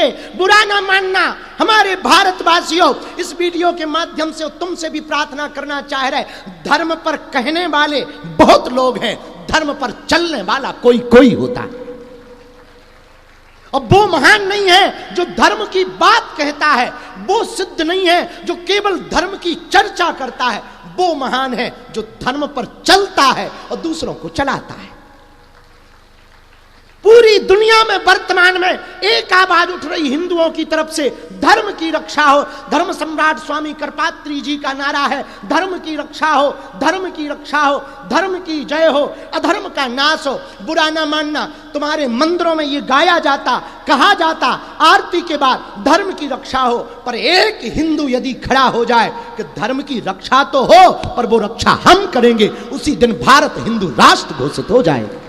करेंगे, बुरा ना मानना। हमारे भारतवासियों, इस वीडियो के माध्यम से तुमसे भी प्रार्थना करना चाह रहे, धर्म पर कहने वाले बहुत लोग हैं, धर्म पर चलने वाला कोई कोई होता है। अब वो महान नहीं है जो धर्म की बात कहता है, वो सिद्ध नहीं है जो केवल धर्म की चर्चा करता है, वो महान है जो धर्म पर चलता है और दूसरों को चलाता है। पूरी दुनिया में वर्तमान में एक आवाज उठ रही हिंदुओं की तरफ से, धर्म की रक्षा हो। धर्म सम्राट स्वामी करपात्री जी का नारा है, धर्म की रक्षा हो, धर्म की रक्षा हो, धर्म की जय हो, अधर्म का नाश हो। बुरा ना मानना, तुम्हारे मंदिरों में ये गाया जाता, कहा जाता आरती के बाद, धर्म की रक्षा हो। पर एक हिंदू यदि खड़ा हो जाए कि धर्म की रक्षा तो हो पर वो रक्षा हम करेंगे, उसी दिन भारत हिंदू राष्ट्र घोषित हो जाएगा।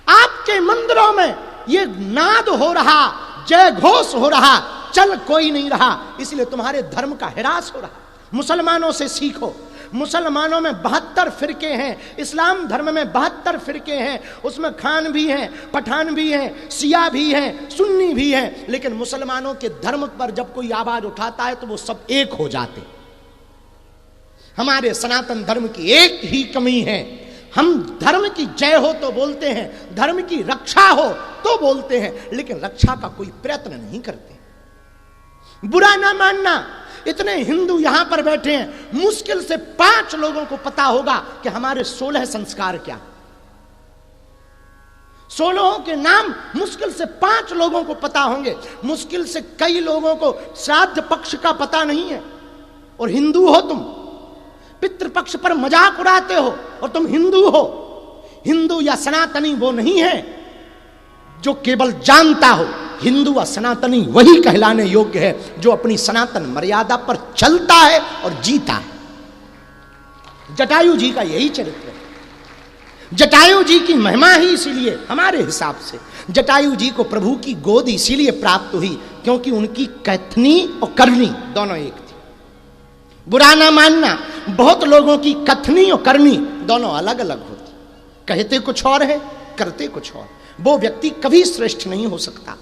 आपके मंदिरों में ये नाद हो रहा, जय घोष हो रहा, चल कोई नहीं रहा, इसलिए तुम्हारे धर्म का हिरास हो रहा। मुसलमानों से सीखो। मुसलमानों में 72 फिरके हैं, इस्लाम धर्म में 72 फिरके हैं, उसमें खान भी हैं, पठान भी हैं, सिया भी हैं, सुन्नी भी हैं, लेकिन मुसलमानों के धर्म पर जब कोई आवाज उठाता है तो वो सब एक हो जाते। हमारे सनातन धर्म की एक ही कमी है, हम धर्म की जय हो तो बोलते हैं, धर्म की रक्षा हो तो बोलते हैं, लेकिन रक्षा का कोई प्रयत्न नहीं करते। बुरा ना मानना, इतने हिंदू यहां पर बैठे हैं, मुश्किल से 5 लोगों को पता होगा कि हमारे 16 संस्कार क्या। 16 के नाम मुश्किल से 5 लोगों को पता होंगे। मुश्किल से कई लोगों को श्राद्ध पक्ष का पता नहीं है, और हिंदू हो तुम, पितृपक्ष पर मजाक उड़ाते हो और तुम हिंदू हो। हिंदू या सनातनी वो नहीं है जो केवल जानता हो, हिंदू व सनातनी वही कहलाने योग्य है जो अपनी सनातन मर्यादा पर चलता है और जीता है। जटायु जी का यही चरित्र है। जटायु जी की महिमा ही इसीलिए हमारे हिसाब से जटायु जी को प्रभु की गोद इसीलिए प्राप्त हुई क्योंकि उनकी कथनी और करनी दोनों एक थी। बुरा ना मानना, बहुत लोगों की कथनी और करनी दोनों अलग अलग होती, कहते कुछ और है, करते कुछ और। वो व्यक्ति कभी श्रेष्ठ नहीं हो सकता।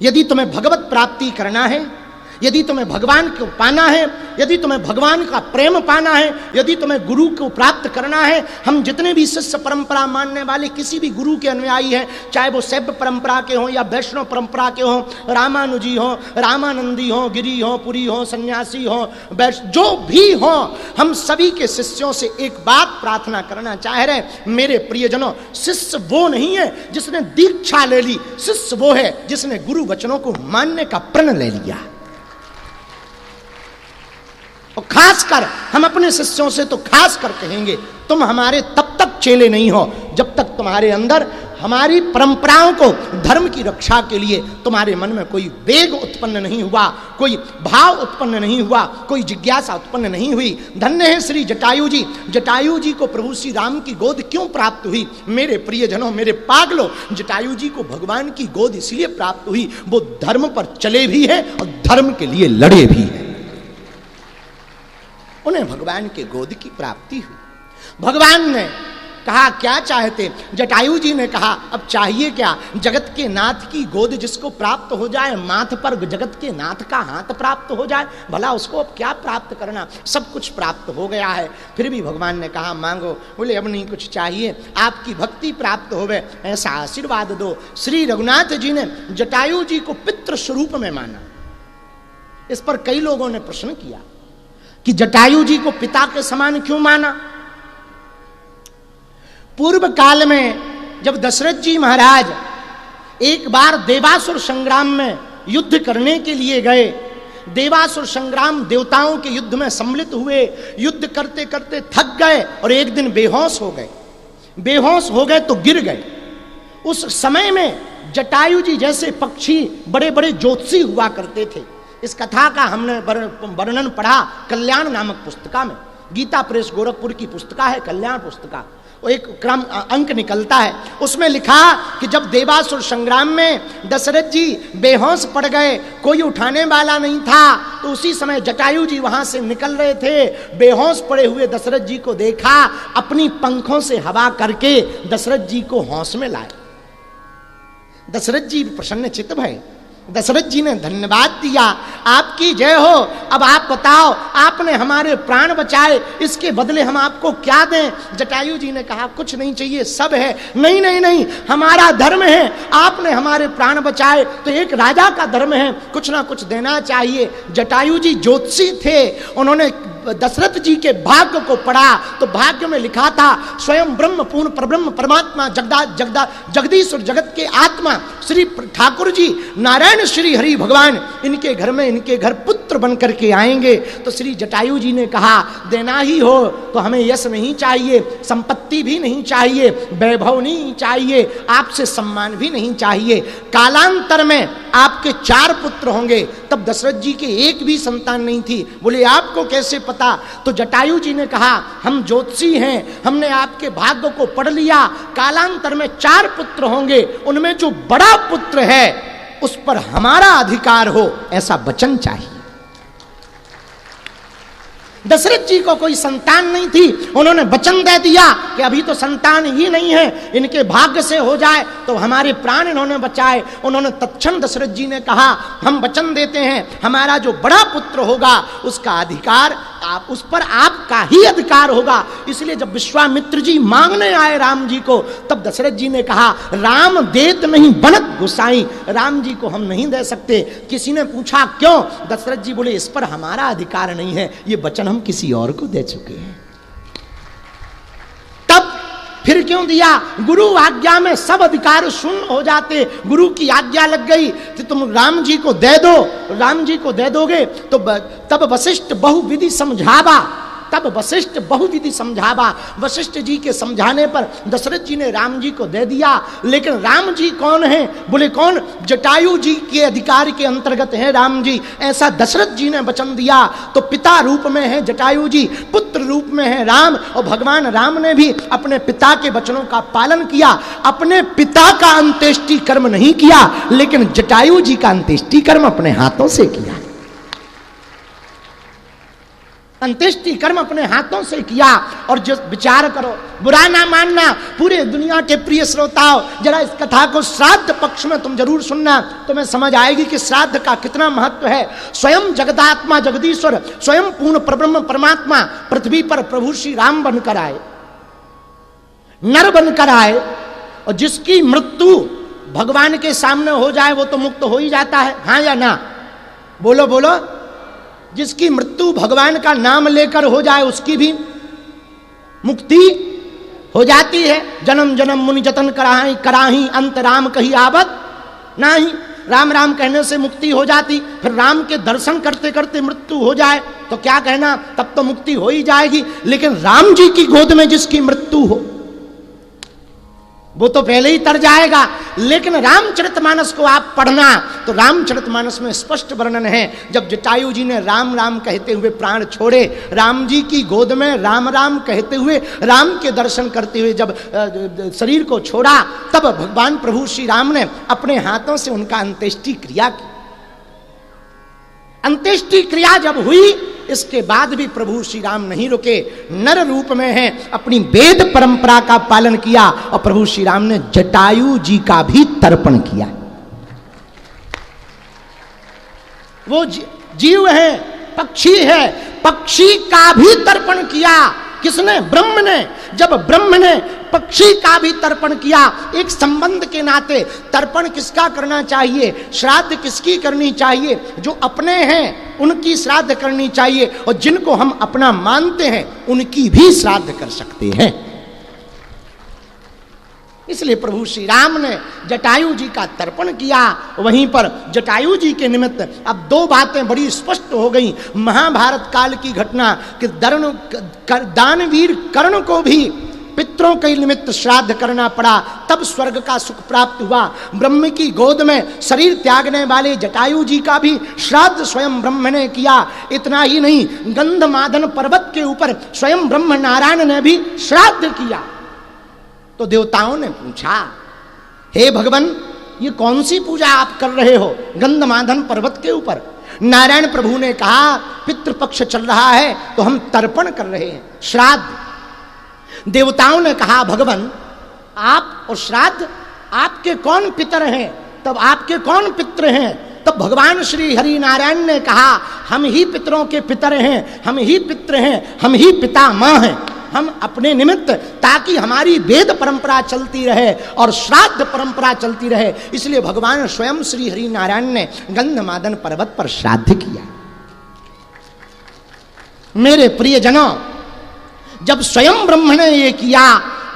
यदि तुम्हें भगवत प्राप्ति करना है, यदि तुम्हें भगवान को पाना है, यदि तुम्हें भगवान का प्रेम पाना है, यदि तुम्हें गुरु को प्राप्त करना है, हम जितने भी शिष्य परंपरा मानने वाले किसी भी गुरु के अनुयायी हैं, चाहे वो शैव परंपरा के हों या वैष्णव परंपरा के हों, रामानुजी हों, रामानंदी हों, गिरी हों, पुरी हों, सन्यासी हों, जो भी हों, हम सभी के शिष्यों से एक बात प्रार्थना करना चाह रहे, मेरे प्रियजनों, शिष्य वो नहीं है जिसने दीक्षा ले ली, शिष्य वो है जिसने गुरु वचनों को मानने का प्रण ले लिया। और खासकर हम अपने शिष्यों से तो खास कर कहेंगे, तुम हमारे तब तक चेले नहीं हो जब तक तुम्हारे अंदर हमारी परंपराओं को, धर्म की रक्षा के लिए तुम्हारे मन में कोई वेग उत्पन्न नहीं हुआ, कोई भाव उत्पन्न नहीं हुआ, कोई जिज्ञासा उत्पन्न नहीं हुई। धन्य है श्री जटायु जी। जटायु जी को प्रभु श्री राम की गोद क्यों प्राप्त हुई? मेरे प्रियजनों, मेरे पागलों, जटायु जी को भगवान की गोद इसलिए प्राप्त हुई, वो धर्म पर चले भी है और धर्म के लिए लड़े भी है। उन्हें भगवान के गोद की प्राप्ति हुई। भगवान ने कहा क्या चाहते? जटायु जी ने कहा अब चाहिए क्या? जगत के नाथ की गोद जिसको प्राप्त हो जाए, माथ पर जगत के नाथ का हाथ प्राप्त हो जाए, भला उसको अब क्या प्राप्त करना? सब कुछ प्राप्त हो गया है। फिर भी भगवान ने कहा मांगो। बोले अब नहीं कुछ चाहिए, आपकी भक्ति प्राप्त होवे ऐसा आशीर्वाद दो। श्री रघुनाथ जी ने जटायु जी को पितृ स्वरूप में माना। इस पर कई लोगों ने प्रश्न किया कि जटायु जी को पिता के समान क्यों माना? पूर्व काल में जब दशरथ जी महाराज एक बार देवासुर संग्राम में युद्ध करने के लिए गए, देवासुर संग्राम देवताओं के युद्ध में सम्मिलित हुए, युद्ध करते करते थक गए और एक दिन बेहोश हो गए। बेहोश हो गए तो गिर गए। उस समय में जटायु जी जैसे पक्षी बड़े बड़े ज्योतिषी हुआ करते थे। इस कथा का हमने वर्णन पढ़ा कल्याण नामक पुस्तिका में। गीता प्रेस गोरखपुर की पुस्तिका है कल्याण पुस्तिका। वो एक क्रम अंक निकलता है, उसमें लिखा कि जब देवासुर संग्राम में दशरथ जी बेहोश पड़ गए, कोई उठाने वाला नहीं था, तो उसी समय जटायु जी वहां से निकल रहे थे। बेहोश पड़े हुए दशरथ जी को देखा, अपनी पंखों से हवा करके दशरथ जी को होश में लाए। दशरथ जी प्रसन्न चित्त भय। दशरथ जी ने धन्यवाद दिया, आपकी जय हो। अब आप बताओ, आपने हमारे प्राण बचाए, इसके बदले हम आपको क्या दें? जटायु जी ने कहा कुछ नहीं चाहिए, सब है। नहीं नहीं नहीं, हमारा धर्म है, आपने हमारे प्राण बचाए तो एक राजा का धर्म है, कुछ ना कुछ देना चाहिए। जटायु जी ज्योतिषी थे, उन्होंने दशरथ जी के भाग्य को पढ़ा तो भाग्य में लिखा था स्वयं ब्रह्म पूर्ण परब्रह्म परमात्मा जगदीश्वर जगत के आत्मा श्री ठाकुर जी नारायण श्री हरि भगवान इनके घर में, इनके घर पुत्र बन करके आएंगे। तो श्री जटायु जी ने कहा देना ही हो तो हमें यश नहीं चाहिए, संपत्ति भी नहीं चाहिए, वैभव नहीं चाहिए, आपसे सम्मान भी नहीं चाहिए। कालांतर में आपके 4 पुत्र होंगे। तब दशरथ जी के एक भी संतान नहीं थी। बोले आपको कैसे पता? तो जटायु जी ने कहा हम ज्योतिषी हैं, हमने आपके भाग्य को पढ़ लिया, कालांतर में 4 पुत्र होंगे, उनमें जो बड़ा पुत्र है उस पर हमारा अधिकार हो, ऐसा वचन चाहिए। दशरथ जी को कोई संतान नहीं थी, उन्होंने वचन दे दिया कि अभी तो संतान ही नहीं है, इनके भाग्य से हो जाए तो हमारे प्राण इन्होंने बचाए। उन्होंने तत्क्षण दशरथ जी ने कहा हम वचन देते हैं, हमारा जो बड़ा पुत्र होगा उसका अधिकार आप, उस पर आपका ही अधिकार होगा। इसलिए जब विश्वामित्र जी मांगने आए राम जी को, तब दशरथ जी ने कहा राम देत नहीं बनत गुसाई, राम जी को हम नहीं दे सकते। किसी ने पूछा क्यों? दशरथ जी बोले इस पर हमारा अधिकार नहीं है, ये वचन हम किसी और को दे चुके हैं। तब फिर क्यों दिया? गुरु आज्ञा में सब अधिकार शून्य हो जाते। गुरु की आज्ञा लग गई कि तुम राम जी को दे दो, राम जी को दे दोगे तो तब वशिष्ठ बहुविधि समझावा, तब वशिष्ठ बहुविधि समझावा। वशिष्ठ जी के समझाने पर दशरथ जी ने राम जी को दे दिया। लेकिन राम जी कौन है? बोले कौन? जटायु जी के अधिकार के अंतर्गत है राम जी, ऐसा दशरथ जी ने वचन दिया। तो पिता रूप में है जटायु जी, पुत्र रूप में है राम, और भगवान राम ने भी अपने पिता के वचनों का पालन किया। अपने पिता का अंत्येष्टि कर्म नहीं किया, लेकिन जटायु जी का अंत्येष्टि कर्म अपने हाथों से किया। अंत्येष्टि कर्म अपने हाथों से किया। और जो विचार करो, बुरा ना मानना, पूरे दुनिया के प्रिय श्रोताओं, जरा इस कथा को श्राद्ध पक्ष में तुम जरूर सुनना, तुम्हें समझ आएगी कि श्राद्ध का कितना महत्व है। स्वयं जगदात्मा जगदीश्वर, स्वयं पूर्ण परब्रह्म परमात्मा पृथ्वी पर प्रभु श्री राम बनकर आए, नर बनकर आए, और जिसकी मृत्यु भगवान के सामने हो जाए वो तो मुक्त हो ही जाता है, हाँ या ना? बोलो बोलो। जिसकी मृत्यु भगवान का नाम लेकर हो जाए उसकी भी मुक्ति हो जाती है। जन्म जन्म मुनि जतन कराही कराही अंत राम कही आवत नहीं, राम राम कहने से मुक्ति हो जाती। फिर राम के दर्शन करते करते मृत्यु हो जाए तो क्या कहना, तब तो मुक्ति हो ही जाएगी। लेकिन राम जी की गोद में जिसकी मृत्यु हो वो तो पहले ही तर जाएगा। लेकिन रामचरितमानस को आप पढ़ना तो रामचरितमानस में स्पष्ट वर्णन है, जब जटायु जी ने राम राम कहते हुए प्राण छोड़े, राम जी की गोद में राम राम कहते हुए, राम के दर्शन करते हुए जब शरीर को छोड़ा, तब भगवान प्रभु श्री राम ने अपने हाथों से उनका अंत्येष्टि क्रिया की। अंत्येष्टि क्रिया जब हुई, इसके बाद भी प्रभु श्री राम नहीं रुके, नर रूप में है, अपनी वेद परंपरा का पालन किया, और प्रभु श्री राम ने जटायु जी का भी तर्पण किया। वो जीव है, पक्षी है, पक्षी का भी तर्पण किया। किसने? ब्रह्म ने। जब ब्रह्म ने पक्षी का भी तर्पण किया, एक संबंध के नाते तर्पण किसका करना चाहिए, श्राद्ध किसकी करनी चाहिए? जो अपने हैं उनकी श्राद्ध करनी चाहिए, और जिनको हम अपना मानते हैं उनकी भी श्राद्ध कर सकते हैं। इसलिए प्रभु श्री राम ने जटायु जी का तर्पण किया। वहीं पर जटायु जी के निमित्त अब 2 बातें बड़ी स्पष्ट हो गई। महाभारत काल की घटना कि दानवीर कर्ण को भी पितरों के निमित्त श्राद्ध करना पड़ा, तब स्वर्ग का सुख प्राप्त हुआ। ब्रह्म की गोद में शरीर त्यागने वाले जटायु जी का भी श्राद्ध स्वयं ब्रह्म ने किया। इतना ही नहीं, गंधमादन पर्वत के ऊपर स्वयं ब्रह्म नारायण ने भी श्राद्ध किया। तो देवताओं ने पूछा, हे भगवान, ये कौन सी पूजा आप कर रहे हो गंधमादन पर्वत के ऊपर? नारायण प्रभु ने कहा, पितृपक्ष चल रहा है तो हम तर्पण कर रहे हैं, श्राद्ध। देवताओं ने कहा, भगवान, आप और श्राद्ध, आपके कौन पितर हैं? तब आपके कौन पितृ हैं? तब भगवान श्री हरि नारायण ने कहा, हम ही पितरों के पितर हैं, हम ही पितृ हैं, हम ही पिता माँ हैं। हम अपने निमित्त, ताकि हमारी वेद परंपरा चलती रहे और श्राद्ध परंपरा चलती रहे, इसलिए भगवान स्वयं श्री हरि नारायण ने गंधमादन पर्वत पर श्राद्ध किया। मेरे प्रियजनों, जब स्वयं ब्रह्म ने ये किया,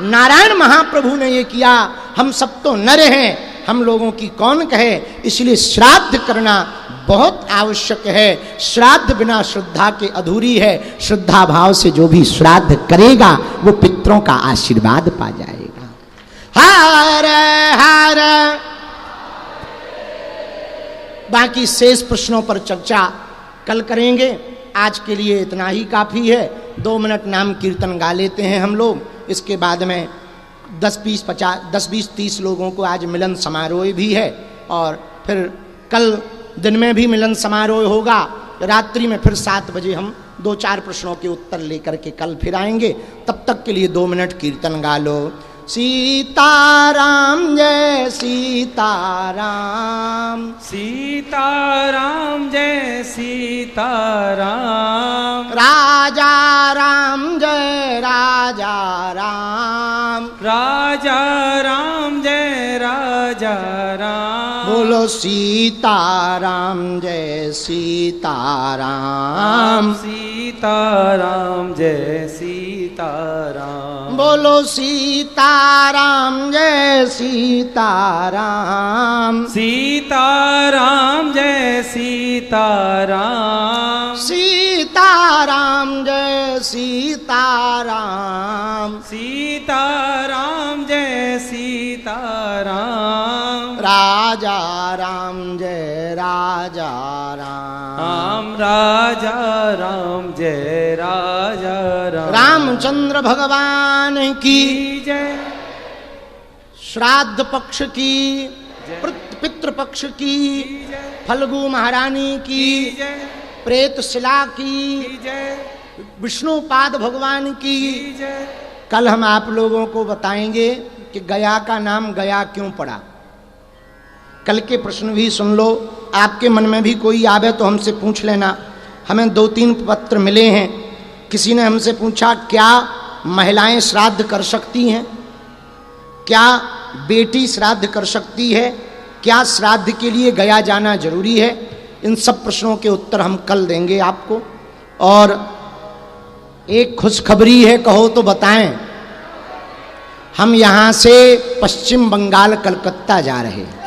नारायण महाप्रभु ने ये किया, हम सब तो नर हैं, हम लोगों की कौन कहे, इसलिए श्राद्ध करना बहुत आवश्यक है। श्राद्ध बिना श्रद्धा के अधूरी है। श्रद्धा भाव से जो भी श्राद्ध करेगा वो पितरों का आशीर्वाद पा जाएगा। हर हर। बाकी शेष प्रश्नों पर चर्चा कल करेंगे। आज के लिए इतना ही काफी है। 2 मिनट नाम कीर्तन गा लेते हैं हम लोग। इसके बाद में 10-20-30 लोगों को आज मिलन समारोह भी है, और फिर कल दिन में भी मिलन समारोह होगा। रात्रि में फिर 7 बजे हम 2-4 प्रश्नों के उत्तर लेकर के कल फिर आएंगे। तब तक के लिए 2 मिनट कीर्तन गा लो। सीताराम जय सीताराम, सीताराम जय सीताराम, राजा राम जय राजा राम, राजा राम जय राजा राम। बोलो सीताराम जय सीताराम, सीताराम जय सीताराम। बोलो सीताराम जय सीताराम, सीताराम जय सीताराम, सीताराम जय सीताराम, सीताराम जय सीताराम, राजा राम जय राजा राम, राजा राम जय राजा राम। रामचंद्र भगवान की जय, श्राद्ध पक्ष की, पितृपक्ष की, फल्गु महारानी की, प्रेत शिला की, विष्णुपाद भगवान की। कल हम आप लोगों को बताएंगे कि गया का नाम गया क्यों पड़ा। कल के प्रश्न भी सुन लो। आपके मन में भी कोई आवे तो हमसे पूछ लेना। हमें 2-3 पत्र मिले हैं। किसी ने हमसे पूछा, क्या महिलाएं श्राद्ध कर सकती हैं? क्या बेटी श्राद्ध कर सकती है? क्या श्राद्ध के लिए गया जाना जरूरी है? इन सब प्रश्नों के उत्तर हम कल देंगे आपको। और एक खुशखबरी है, कहो तो बताएं। हम यहाँ से पश्चिम बंगाल कलकत्ता जा रहे हैं।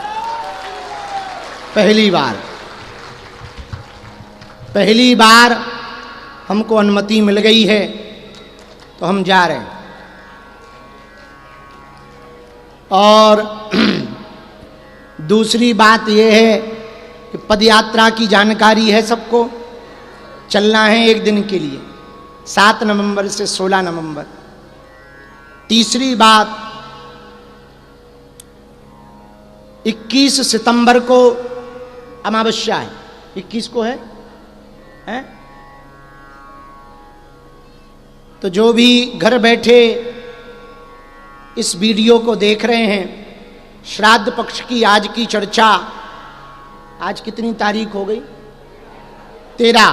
पहली बार हमको अनुमति मिल गई है तो हम जा रहे हैं। और दूसरी बात यह है कि पदयात्रा की जानकारी है सबको। चलना है 1 दिन के लिए, 7 नवंबर से 16 नवंबर। तीसरी बात, 21 सितंबर को अमावस्या है। 21 को है? तो जो भी घर बैठे इस वीडियो को देख रहे हैं, श्राद्ध पक्ष की आज की चर्चा, आज कितनी तारीख हो गई? 13।